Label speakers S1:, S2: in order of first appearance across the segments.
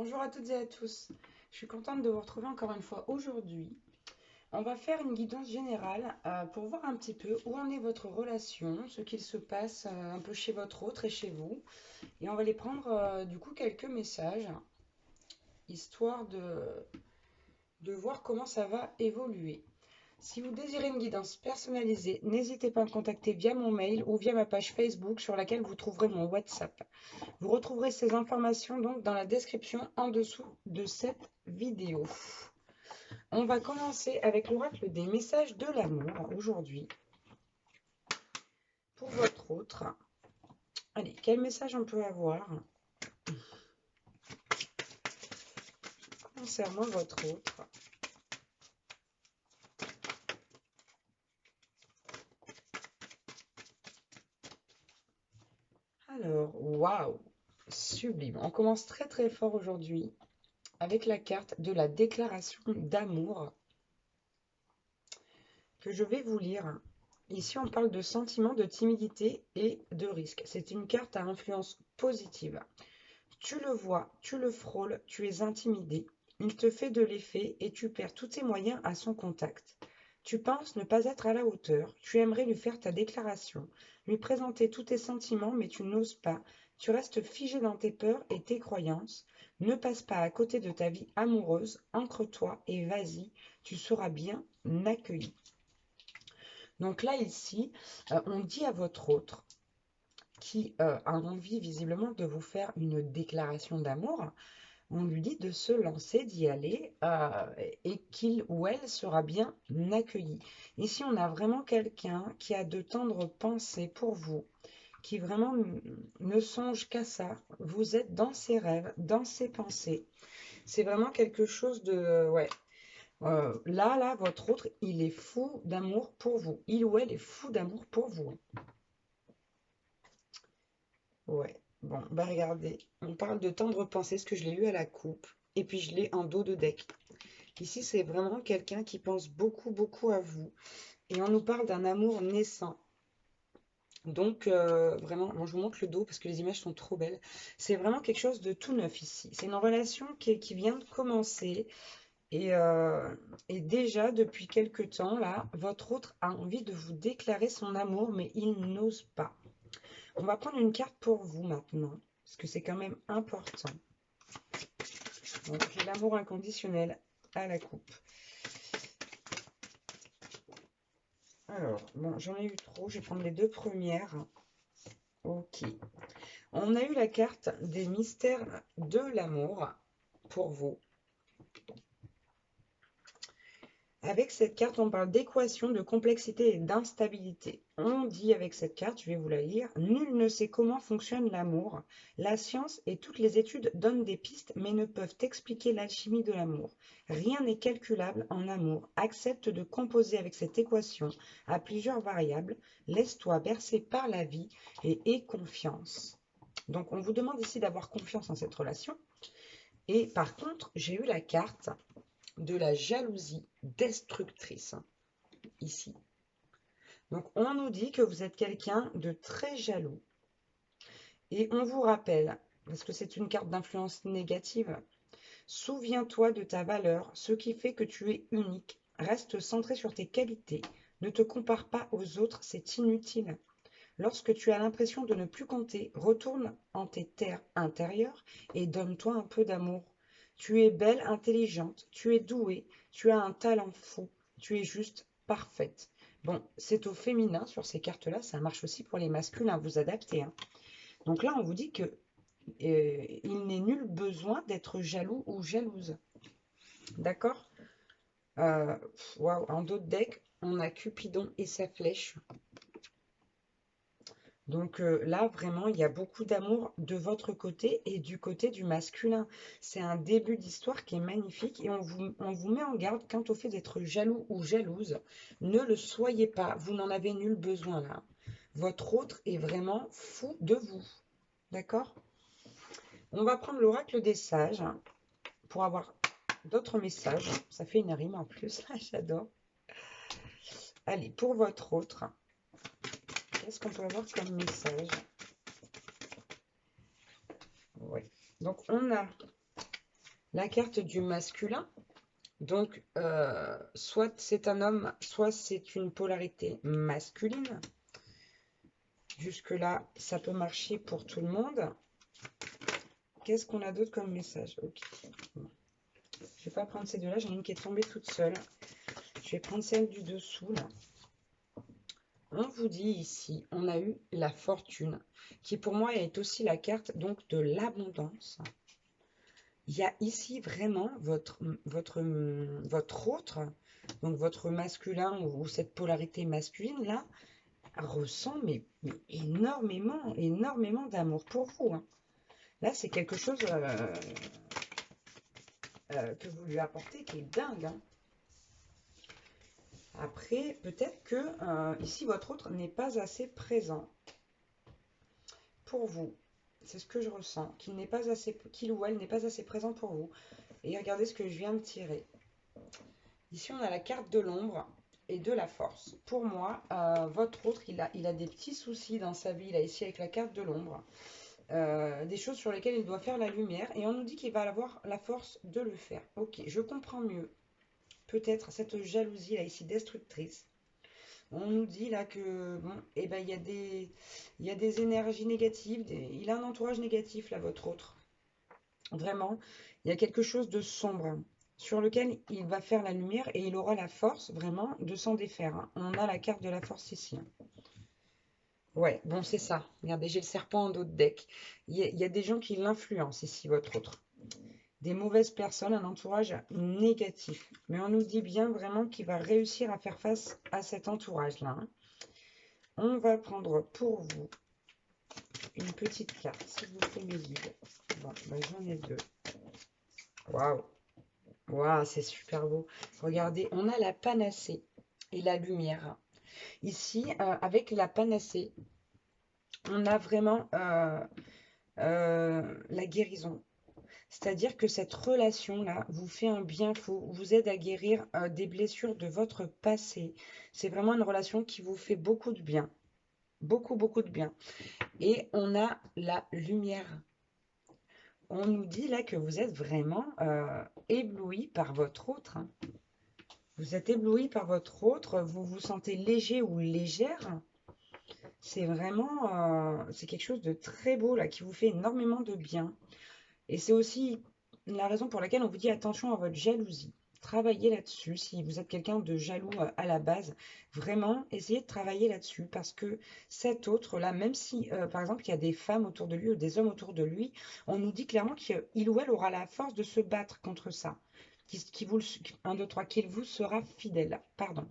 S1: Bonjour à toutes et à tous. Je suis contente de vous retrouver encore une fois aujourd'hui. On va faire une guidance générale pour voir un petit peu où en est votre relation, ce qu'il se passe un peu chez votre autre et chez vous. Et on va les prendre du coup quelques messages, histoire de voir comment ça va évoluer. Si vous désirez une guidance personnalisée, n'hésitez pas à me contacter via mon mail ou via ma page Facebook sur laquelle vous trouverez mon WhatsApp. Vous retrouverez ces informations donc dans la description en dessous de cette vidéo. On va commencer avec l'oracle des messages de l'amour aujourd'hui pour votre autre. Allez, quel message on peut avoir concernant votre autre? Alors, waouh, sublime. On commence très très fort aujourd'hui avec la carte de la déclaration d'amour que je vais vous lire. Ici, on parle de sentiments, de timidité et de risque. C'est une carte à influence positive. Tu le vois, tu le frôles, tu es intimidé. Il te fait de l'effet et tu perds tous tes moyens à son contact. Tu penses ne pas être à la hauteur, tu aimerais lui faire ta déclaration, lui présenter tous tes sentiments, mais tu n'oses pas. Tu restes figé dans tes peurs et tes croyances. Ne passe pas à côté de ta vie amoureuse, ancre-toi et vas-y, tu seras bien accueilli. Donc là, ici, on dit à votre autre qui a envie visiblement de vous faire une déclaration d'amour, on lui dit de se lancer, d'y aller, et qu'il ou elle sera bien accueilli. Ici, on a vraiment quelqu'un qui a de tendres pensées pour vous, qui vraiment ne songe qu'à ça. Vous êtes dans ses rêves, dans ses pensées. C'est vraiment quelque chose de... Ouais. Là, votre autre, il est fou d'amour pour vous. Il ou elle est fou d'amour pour vous. Ouais. Bon, bah regardez, on parle de tendre pensée, ce que je l'ai eu à la coupe, et puis je l'ai en dos de deck. Ici, c'est vraiment quelqu'un qui pense beaucoup, beaucoup à vous. Et on nous parle d'un amour naissant. Donc, vraiment, moi, je vous montre le dos parce que les images sont trop belles. C'est vraiment quelque chose de tout neuf ici. C'est une relation qui vient de commencer. Et, euh, et déjà, depuis quelque temps, là, votre autre a envie de vous déclarer son amour, mais il n'ose pas. On va prendre une carte pour vous maintenant, parce que c'est quand même important. Donc, j'ai l'amour inconditionnel à la coupe. Alors, bon, j'en ai eu trop, je vais prendre les deux premières. Ok. On a eu la carte des mystères de l'amour pour vous. Avec cette carte, on parle d'équation, de complexité et d'instabilité. On dit avec cette carte, je vais vous la lire, nul ne sait comment fonctionne l'amour. La science et toutes les études donnent des pistes, mais ne peuvent expliquer l'alchimie de l'amour. Rien n'est calculable en amour. Accepte de composer avec cette équation à plusieurs variables. Laisse-toi bercer par la vie et aie confiance. Donc, on vous demande ici d'avoir confiance en cette relation. Et par contre, j'ai eu la carte de la jalousie destructrice, ici. Donc, on nous dit que vous êtes quelqu'un de très jaloux. Et on vous rappelle, parce que c'est une carte d'influence négative, souviens-toi de ta valeur, ce qui fait que tu es unique. Reste centré sur tes qualités. Ne te compare pas aux autres, c'est inutile. Lorsque tu as l'impression de ne plus compter, retourne en tes terres intérieures et donne-toi un peu d'amour. Tu es belle, intelligente, tu es douée, tu as un talent fou, tu es juste parfaite. Bon, c'est au féminin sur ces cartes-là, ça marche aussi pour les masculins, vous adaptez, hein. Donc là, on vous dit que il n'est nul besoin d'être jaloux ou jalouse. D'accord? Waouh, en dos de deck, on a Cupidon et sa flèche. Donc là, vraiment, il y a beaucoup d'amour de votre côté et du côté du masculin. C'est un début d'histoire qui est magnifique et on vous met en garde quant au fait d'être jaloux ou jalouse. Ne le soyez pas, vous n'en avez nul besoin là. Votre autre est vraiment fou de vous. D'accord? On va prendre l'oracle des sages pour avoir d'autres messages. Ça fait une rime en plus, j'adore. Allez, pour votre autre, qu'est-ce qu'on peut avoir comme message? Ouais. Donc on a La carte du masculin. Donc, soit c'est un homme, soit c'est une polarité masculine. Jusque-là, ça peut marcher pour tout le monde. Qu'est-ce qu'on a d'autre comme message? Ok. Bon. Je vais pas prendre ces deux-là, j'en ai une qui est tombée toute seule. Je vais prendre celle du dessous, là. On vous dit ici, on a eu la fortune, qui pour moi est aussi la carte donc de l'abondance. Il y a ici vraiment votre autre, donc votre masculin ou cette polarité masculine là, ressent mais énormément, énormément d'amour pour vous, hein. Là, c'est quelque chose que vous lui apportez qui est dingue, hein. Après, peut-être que ici, votre autre n'est pas assez présent pour vous. C'est ce que je ressens, qu'il n'est pas assez, qu'il ou elle n'est pas assez présent pour vous. Et regardez ce que je viens de tirer. Ici, on a la carte de l'ombre et de la force. Pour moi, votre autre, il a des petits soucis dans sa vie, là, ici, avec la carte de l'ombre. Des choses sur lesquelles il doit faire la lumière. Et on nous dit qu'il va avoir la force de le faire. Ok, je comprends mieux. Peut-être cette jalousie, là, ici, destructrice. On nous dit là que bon, eh ben, il y a des énergies négatives, il a un entourage négatif là, votre autre. Vraiment, il y a quelque chose de sombre sur lequel il va faire la lumière et il aura la force vraiment de s'en défaire, hein. On a la carte de la force ici, hein. Ouais, bon, c'est ça. Regardez, j'ai le serpent en dos de deck. Il y a des gens qui l'influencent ici, votre autre. Des mauvaises personnes, un entourage négatif. Mais on nous dit bien vraiment qu'il va réussir à faire face à cet entourage-là, hein. On va prendre pour vous une petite carte, s'il vous plaît, mes guides. Bon, ben, j'en ai deux. Waouh! Waouh, c'est super beau. Regardez, on a la panacée et la lumière. Ici, avec la panacée, on a vraiment la guérison. C'est-à-dire que cette relation-là vous fait un bien fou, vous aide à guérir des blessures de votre passé. C'est vraiment une relation qui vous fait beaucoup de bien. Beaucoup, beaucoup de bien. Et on a la lumière. On nous dit là que vous êtes vraiment ébloui par votre autre, hein. Vous êtes ébloui par votre autre, vous vous sentez léger ou légère. C'est vraiment, c'est quelque chose de très beau là, qui vous fait énormément de bien. Et c'est aussi la raison pour laquelle on vous dit attention à votre jalousie. Travaillez là-dessus. Si vous êtes quelqu'un de jaloux à la base, vraiment, essayez de travailler là-dessus parce que cet autre-là, même si, par exemple, il y a des femmes autour de lui ou des hommes autour de lui, on nous dit clairement qu'il ou elle aura la force de se battre contre ça. Qui vous, 1, 2, 3, qu'il vous sera fidèle. Pardon.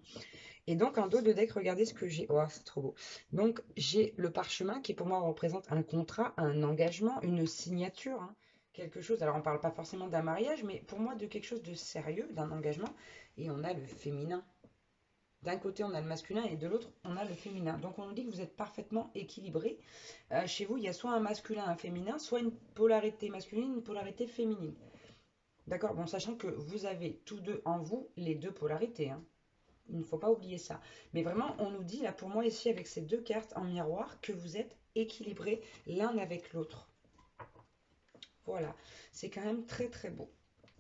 S1: Et donc, un dos de deck, regardez ce que j'ai. Oh, c'est trop beau. Donc, j'ai le parchemin qui, pour moi, représente un contrat, un engagement, une signature, hein, quelque chose. Alors, on ne parle pas forcément d'un mariage, mais pour moi, de quelque chose de sérieux, d'un engagement. Et on a le féminin. D'un côté, on a le masculin et de l'autre, on a le féminin. Donc, on nous dit que vous êtes parfaitement équilibré. Chez vous, il y a soit un masculin, un féminin, soit une polarité masculine, une polarité féminine. D'accord? Bon, sachant que vous avez tous deux en vous les deux polarités, hein. Il ne faut pas oublier ça. Mais vraiment, on nous dit là pour moi ici avec ces deux cartes en miroir que vous êtes équilibrés l'un avec l'autre. Voilà, c'est quand même très très beau.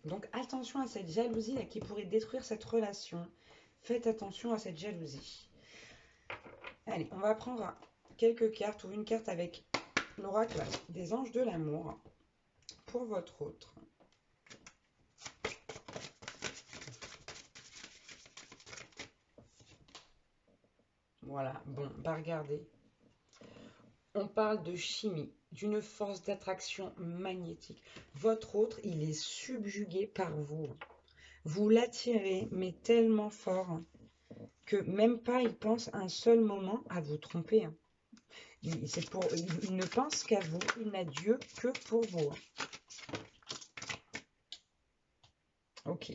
S1: Donc attention à cette jalousie là qui pourrait détruire cette relation. Faites attention à cette jalousie. Allez, on va prendre quelques cartes ou une carte avec l'oracle des anges de l'amour pour votre autre. Voilà, bon, bah regardez. On parle de chimie, d'une force d'attraction magnétique. Votre autre, il est subjugué par vous. Vous l'attirez, mais tellement fort que même pas il pense un seul moment à vous tromper, hein. Il ne pense qu'à vous, il n'a Dieu que pour vous. Ok.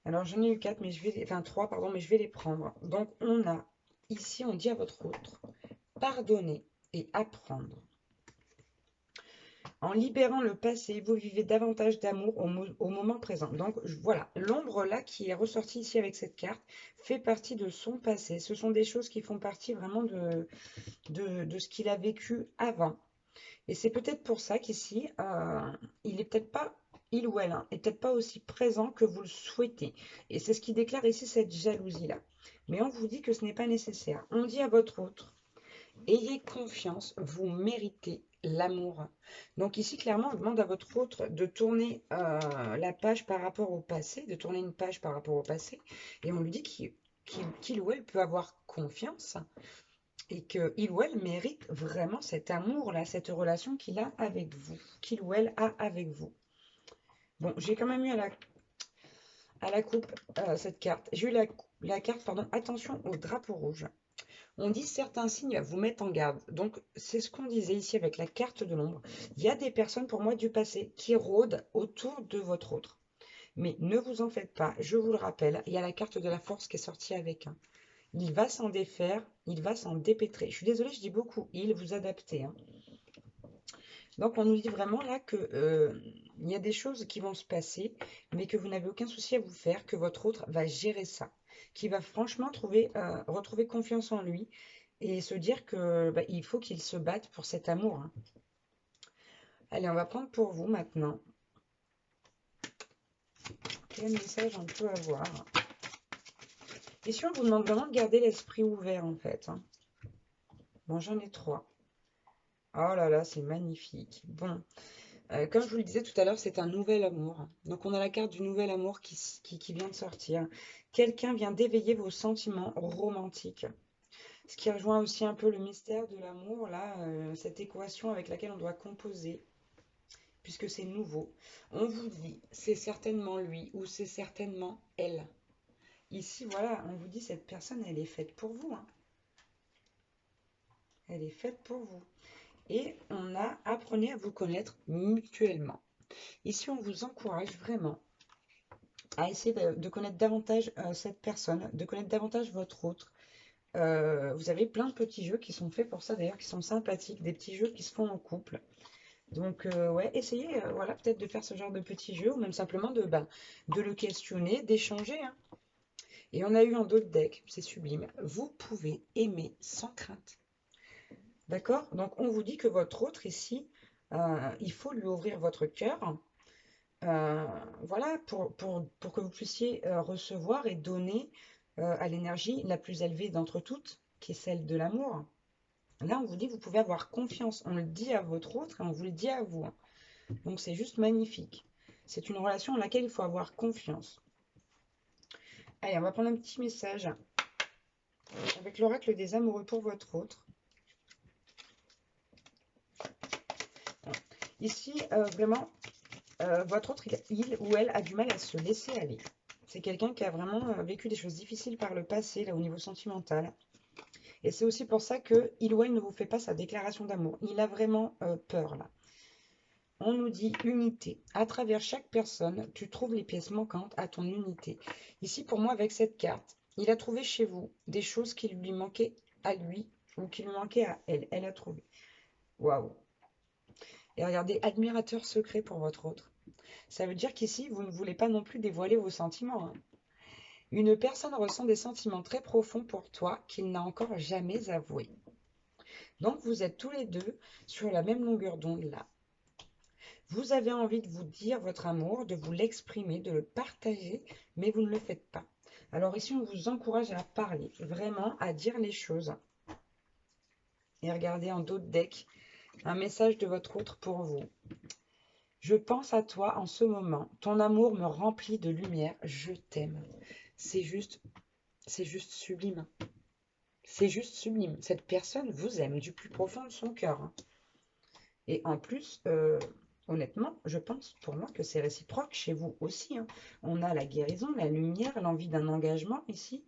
S1: Alors j'en ai eu 4, mais je vais enfin 3, pardon, mais je vais les prendre. Donc on a, ici on dit à votre autre, pardonner et apprendre. En libérant le passé, vous vivez davantage d'amour au moment présent. Donc voilà, l'ombre là qui est ressortie ici avec cette carte fait partie de son passé. Ce sont des choses qui font partie vraiment de ce qu'il a vécu avant. Et c'est peut-être pour ça qu'ici, il est peut-être pas, il ou elle hein, est peut-être pas aussi présent que vous le souhaitez. Et c'est ce qui déclare ici cette jalousie-là. Mais on vous dit que ce n'est pas nécessaire. On dit à votre autre, ayez confiance, vous méritez l'amour. Donc ici, clairement, on demande à votre autre de tourner la page par rapport au passé, de tourner une page par rapport au passé. Et on lui dit qu'il ou elle peut avoir confiance et qu'il ou elle mérite vraiment cet amour-là, cette relation qu'il a avec vous, qu'il ou elle a avec vous. Bon, j'ai quand même eu à la coupe cette carte. J'ai eu la carte, pardon, attention au drapeau rouge. On dit certains signes vous mettent en garde. Donc, c'est ce qu'on disait ici avec la carte de l'ombre. Il y a des personnes pour moi du passé qui rôdent autour de votre autre. Mais ne vous en faites pas, je vous le rappelle, il y a la carte de la force qui est sortie avec. Hein. Il va s'en défaire, il va s'en dépêtrer. Je suis désolée, je dis beaucoup il, vous adaptez. Hein. Donc on nous dit vraiment là que il y a des choses qui vont se passer, mais que vous n'avez aucun souci à vous faire, que votre autre va gérer ça, qui va franchement retrouver confiance en lui et se dire que bah, il faut qu'il se batte pour cet amour. Hein. Allez, on va prendre pour vous maintenant. Quel message on peut avoir? Et si on vous demande vraiment de garder l'esprit ouvert en fait. Hein. Bon, j'en ai 3. Oh là là, c'est magnifique. Bon, comme je vous le disais tout à l'heure, c'est un nouvel amour. Donc on a la carte du nouvel amour qui vient de sortir. Quelqu'un vient d'éveiller vos sentiments romantiques. Ce qui rejoint aussi un peu le mystère de l'amour, là, cette équation avec laquelle on doit composer, puisque c'est nouveau. On vous dit, c'est certainement lui ou c'est certainement elle. Ici, voilà, on vous dit, cette personne, elle est faite pour vous. Hein. Elle est faite pour vous. Et on a apprenez à vous connaître mutuellement. Ici, on vous encourage vraiment à essayer de connaître davantage cette personne, de connaître davantage votre autre. Vous avez plein de petits jeux qui sont faits pour ça, d'ailleurs, qui sont sympathiques, des petits jeux qui se font en couple. Donc, ouais, essayez, voilà, peut-être de faire ce genre de petits jeux, ou même simplement de le questionner, d'échanger. Hein. Et on a eu un autre deck, c'est sublime. Vous pouvez aimer sans crainte. D'accord? Donc, on vous dit que votre autre, ici, il faut lui ouvrir votre cœur. Euh, voilà, pour que vous puissiez recevoir et donner à l'énergie la plus élevée d'entre toutes, qui est celle de l'amour. Là, on vous dit que vous pouvez avoir confiance. On le dit à votre autre et on vous le dit à vous. Hein. Donc, c'est juste magnifique. C'est une relation en laquelle il faut avoir confiance. Allez, on va prendre un petit message avec l'oracle des amoureux pour votre autre. Ici, vraiment, votre autre, il ou elle a du mal à se laisser aller. C'est quelqu'un qui a vraiment vécu des choses difficiles par le passé, là, au niveau sentimental. Et c'est aussi pour ça que il ou elle ne vous fait pas sa déclaration d'amour. Il a vraiment peur, là. On nous dit unité. À travers chaque personne, tu trouves les pièces manquantes à ton unité. Ici, pour moi, avec cette carte, il a trouvé chez vous des choses qui lui manquaient à lui ou qui lui manquaient à elle. Elle a trouvé. Waouh. Et regardez, admirateur secret pour votre autre. Ça veut dire qu'ici, vous ne voulez pas non plus dévoiler vos sentiments. Hein. Une personne ressent des sentiments très profonds pour toi qu'il n'a encore jamais avoués. Donc, vous êtes tous les deux sur la même longueur d'onde là. Vous avez envie de vous dire votre amour, de vous l'exprimer, de le partager, mais vous ne le faites pas. Alors ici, on vous encourage à parler, vraiment à dire les choses. Et regardez en d'autres decks, un message de votre autre pour vous. Je pense à toi en ce moment. Ton amour me remplit de lumière. Je t'aime. C'est juste sublime. C'est juste sublime. Cette personne vous aime du plus profond de son cœur. Hein. Et en plus, honnêtement, je pense pour moi que c'est réciproque chez vous aussi. Hein. On a la guérison, la lumière, l'envie d'un engagement ici.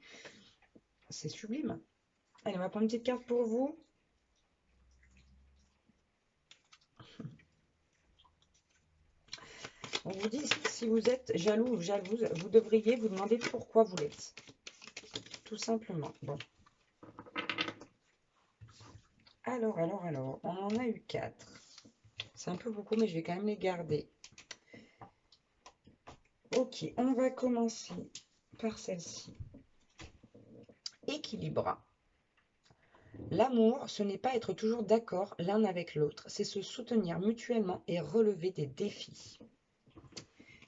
S1: C'est sublime. Allez, on va prendre une petite carte pour vous. On vous dit ici, si vous êtes jaloux ou jalouse, vous devriez vous demander pourquoi vous l'êtes. Tout simplement. Bon. Alors, on en a eu 4. C'est un peu beaucoup, mais je vais quand même les garder. Ok, on va commencer par celle-ci. Équilibre. L'amour, ce n'est pas être toujours d'accord l'un avec l'autre, c'est se soutenir mutuellement et relever des défis.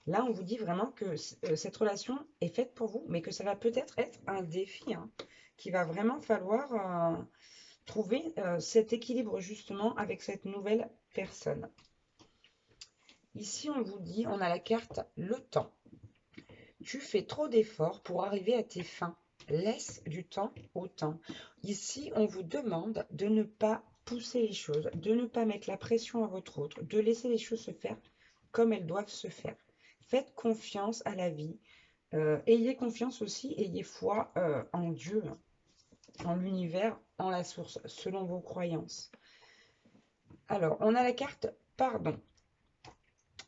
S1: Là, on vous dit vraiment que cette relation est faite pour vous, mais que ça va peut-être être un défi, hein, qu'il va vraiment falloir trouver cet équilibre justement avec cette nouvelle personne. Ici, on vous dit, on a la carte le temps. Tu fais trop d'efforts pour arriver à tes fins. Laisse du temps au temps. Ici, on vous demande de ne pas pousser les choses, de ne pas mettre la pression à votre autre, de laisser les choses se faire comme elles doivent se faire. Faites confiance à la vie. Ayez confiance aussi, ayez foi en Dieu, en l'univers, en la source, selon vos croyances. Alors, on a la carte pardon.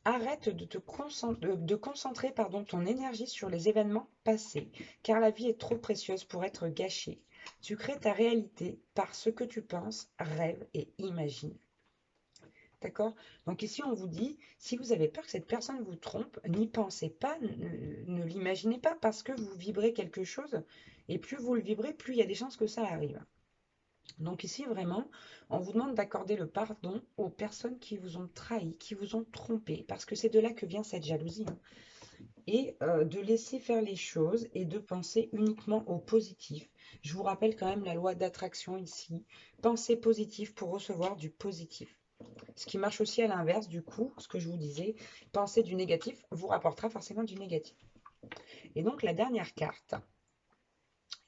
S1: Arrête de concentrer ton énergie sur les événements passés, car la vie est trop précieuse pour être gâchée. Tu crées ta réalité par ce que tu penses, rêves et imagines. D'accord? Donc ici, on vous dit, si vous avez peur que cette personne vous trompe, n'y pensez pas, ne l'imaginez pas, parce que vous vibrez quelque chose, et plus vous le vibrez, plus il y a des chances que ça arrive. Donc ici, vraiment, on vous demande d'accorder le pardon aux personnes qui vous ont trahi, qui vous ont trompé, parce que c'est de là que vient cette jalousie, hein. Et de laisser faire les choses et de penser uniquement au positif. Je vous rappelle quand même la loi d'attraction ici. Pensez positif pour recevoir du positif. Ce qui marche aussi à l'inverse, du coup, ce que je vous disais, penser du négatif vous rapportera forcément du négatif. Et donc la dernière carte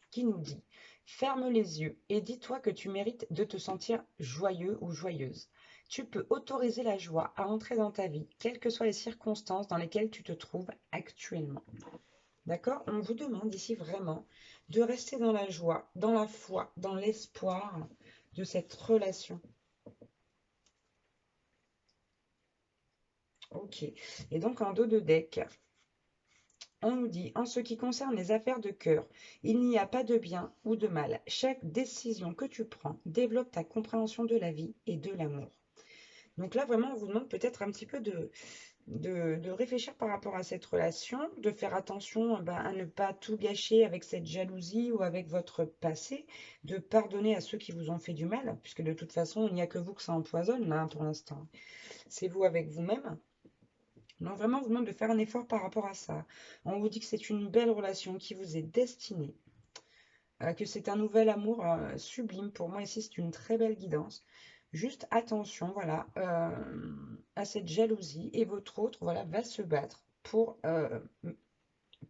S1: qui nous dit: ferme les yeux et dis-toi que tu mérites de te sentir joyeux ou joyeuse. Tu peux autoriser la joie à entrer dans ta vie, quelles que soient les circonstances dans lesquelles tu te trouves actuellement. D'accord? On vous demande ici vraiment de rester dans la joie, dans la foi, dans l'espoir de cette relation. Ok. Et donc en dos de deck, on nous dit, en ce qui concerne les affaires de cœur, il n'y a pas de bien ou de mal. Chaque décision que tu prends développe ta compréhension de la vie et de l'amour. Donc là, vraiment, on vous demande peut-être un petit peu de réfléchir par rapport à cette relation, de faire attention à ne pas tout gâcher avec cette jalousie ou avec votre passé, de pardonner à ceux qui vous ont fait du mal, puisque de toute façon, il n'y a que vous que ça empoisonne là pour l'instant. C'est vous avec vous-même. Donc vraiment, on vous demande de faire un effort par rapport à ça. On vous dit que c'est une belle relation qui vous est destinée, que c'est un nouvel amour sublime. Pour moi, ici, c'est une très belle guidance. Juste attention, voilà, à cette jalousie et votre autre, voilà, va se battre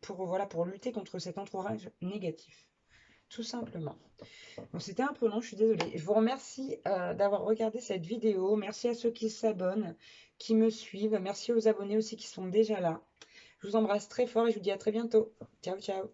S1: voilà, pour lutter contre cet entourage négatif, tout simplement. Donc c'était un peu long, je suis désolée. Je vous remercie d'avoir regardé cette vidéo. Merci à ceux qui s'abonnent, qui me suivent. Merci aux abonnés aussi qui sont déjà là. Je vous embrasse très fort et je vous dis à très bientôt. Ciao, ciao.